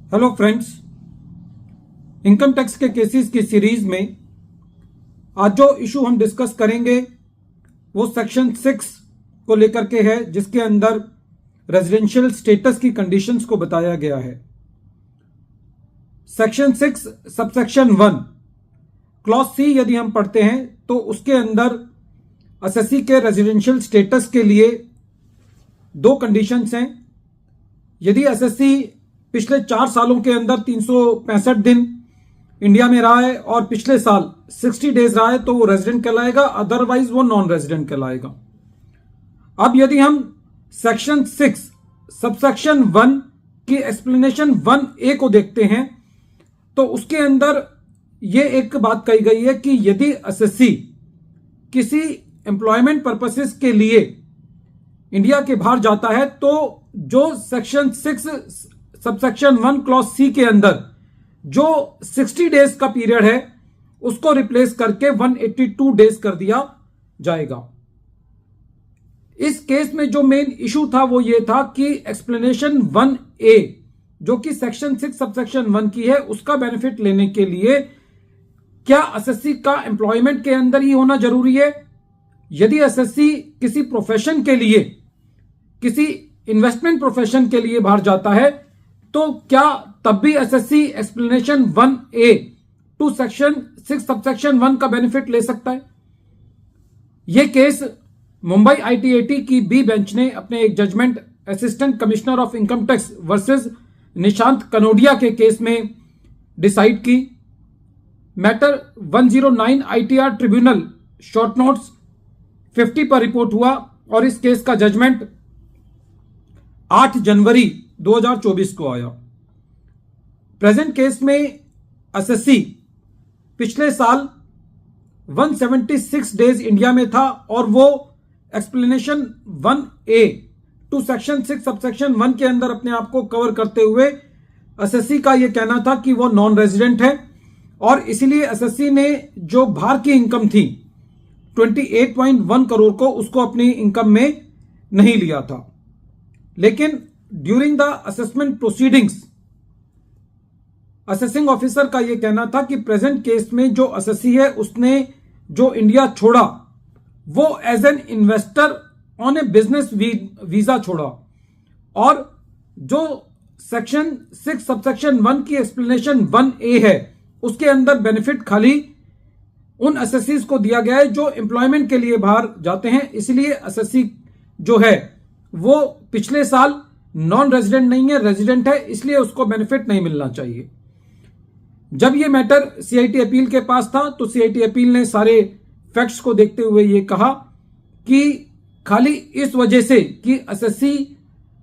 Hello friends, income tax के cases की series में आज जो इशू हम डिस्कस करेंगे वो सेक्शन 6 को लेकर के है, जिसके अंदर रेजिडेंशियल स्टेटस की कंडीशंस को बताया गया है। सेक्शन 6 सबसेक्शन 1 क्लॉज सी यदि हम पढ़ते हैं तो उसके अंदर एसएससी के रेजिडेंशियल स्टेटस के लिए दो कंडीशंस हैं। यदि एसएससी पिछले 4 सालों के अंदर 365 दिन इंडिया में रहा है और पिछले साल 60 डेज रहा है तो वो रेजिडेंट कहलाएगा, अदरवाइज वो नॉन रेजिडेंट कहलाएगा। अब यदि हम सेक्शन 6 सबसेक्शन 1 की एक्सप्लेनेशन 1A को देखते हैं तो उसके अंदर ये एक बात कही गई है कि यदि एसएससी किसी एम्प्लॉयमेंट पर्पसेस के लिए इंडिया के बाहर जाता है तो जो सेक्शन 6 सबसेक्शन 1 क्लॉज सी के अंदर जो 60 डेज का पीरियड है उसको रिप्लेस करके 182 डेज कर दिया जाएगा। इस केस में जो मेन इशू था वो ये था कि एक्सप्लेनेशन 1A जो कि सेक्शन 6 सबसेक्शन 1 की है उसका बेनिफिट लेने के लिए क्या एसएससी का एम्प्लॉयमेंट के अंदर ही होना जरूरी है? यदि एसएससी किसी प्रोफेशन के लिए, किसी इन्वेस्टमेंट प्रोफेशन के लिए बाहर जाता है तो क्या तब भी SSC explanation 1A to section 6 subsection 1 का बेनिफिट ले सकता है? यह केस मुंबई आईटीएटी की बी बेंच ने अपने एक judgment assistant commissioner of income tax versus Nishant Kanodia के केस में डिसाइड की। Matter 109 ITR tribunal short notes 50 पर रिपोर्ट हुआ और इस केस का जजमेंट 8 जनवरी 2024 को आया। प्रेजेंट केस में एसएससी पिछले साल 176 डेज इंडिया में था और वो explanation 1A to section 6 subsection 1 के अंदर अपने आप को कवर करते हुए एसएससी का यह कहना था कि वो नॉन रेजिडेंट है और इसीलिए एसएससी ने जो बाहर की इनकम थी 28.1 करोड़ को उसको अपनी इनकम में नहीं लिया था। लेकिन during the assessment proceedings assessing officer का यह कहना था कि प्रेजेंट केस में जो एसएससी है उसने जो इंडिया छोड़ा वो as an investor on a business visa छोड़ा और जो सेक्शन 6 सबसेक्शन 1 की एक्सप्लेनेशन 1A है उसके अंदर बेनिफिट खाली उन एसएससीज को दिया गया है जो एम्प्लॉयमेंट के लिए बाहर जाते हैं। इसलिए एसएससी जो है वो पिछले साल नॉन रेजिडेंट नहीं है, रेजिडेंट है, इसलिए उसको बेनिफिट नहीं मिलना चाहिए। जब ये मैटर सीआईटी अपील के पास था तो सीआईटी अपील ने सारे फैक्ट्स को देखते हुए ये कहा कि खाली इस वजह से कि एसएससी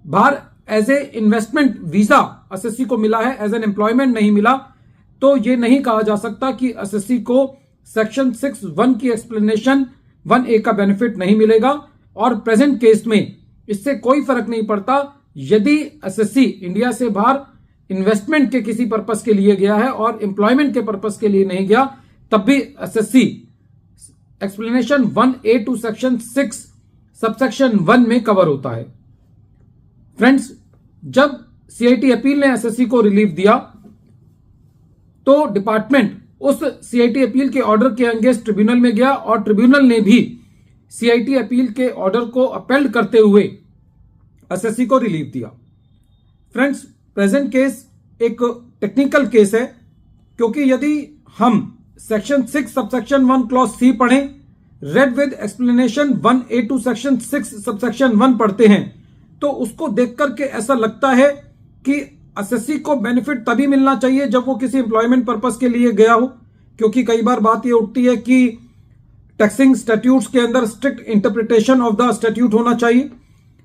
बाहर as a investment visa SSC को मिला है, एज एन एम्प्लॉयमेंट नहीं मिला, तो ये नहीं कहा जा सकता कि एसएससी को सेक्शन 6(1) की एक्सप्लेनेशन 1A का बेनिफिट नहीं मिलेगा। और प्रेजेंट केस में इससे कोई फर्क नहीं पड़ता यदि एसएससी इंडिया से बाहर इन्वेस्टमेंट के किसी पर्पस के लिए गया है और एम्प्लॉयमेंट के पर्पस के लिए नहीं गया, तब भी SSC explanation 1A to section 6 subsection 1 में कवर होता है। फ्रेंड्स, जब सीआईटी अपील ने एसएससी को रिलीफ दिया तो डिपार्टमेंट उस सीआईटी अपील के ऑर्डर के अगेंस्ट ट्रिब्यूनल में गया और ट्रिब्यूनल ने भी सीआईटी अपील के ऑर्डर को अपील करते हुए एसएससी को रिलीफ दिया। फ्रेंड्स, प्रेजेंट केस एक टेक्निकल केस है क्योंकि यदि हम सेक्शन 6 सबसेक्शन 1 क्लॉज सी पढ़ें, read with explanation 1A to section 6 subsection 1 पढ़ते हैं तो उसको देख करके ऐसा लगता है कि एसएससी को बेनिफिट तभी मिलना चाहिए जब वो किसी एम्प्लॉयमेंट पर्पस के लिए गया हो, क्योंकि कई बार बात ये उठती है कि टैक्सिंग स्टैट्यूट्स के अंदर strict interpretation of the statute होना चाहिए।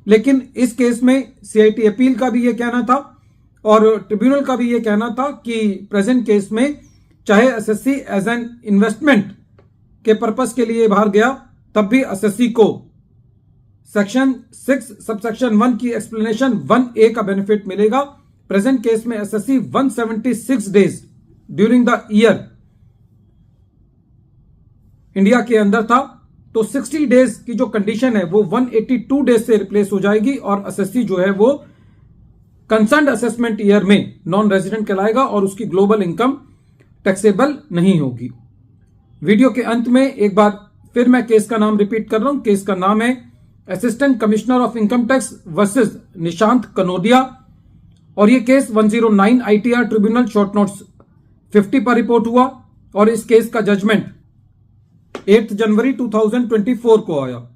लेकिन इस केस में सीआईटी अपील का भी ये कहना था और ट्रिब्यूनल का भी ये कहना था कि प्रेजेंट केस में चाहे एसएससी एज एन इन्वेस्टमेंट के पर्पस के लिए बाहर गया तब भी एसएससी को सेक्शन 6 सबसेक्शन 1 की एक्सप्लेनेशन 1A का बेनिफिट मिलेगा। प्रेजेंट केस में SSC 176 days during the year India के अंदर था तो 60 डेज की जो कंडीशन है वो 182 डेज से रिप्लेस हो जाएगी और एसएससी जो है वो कंसर्न्ड असेसमेंट ईयर में नॉन रेजिडेंट कहलाएगा और उसकी ग्लोबल इनकम टैक्सेबल नहीं होगी। वीडियो के अंत में एक बार फिर मैं केस का नाम रिपीट कर रहा हूं। केस का नाम है assistant commissioner of income tax versus Nishant Kanodia और ये case 109 ITR tribunal short notes 50 पर रिपोर्ट हुआ और इस केस का जजमेंट 8 जनवरी 2024 को आया।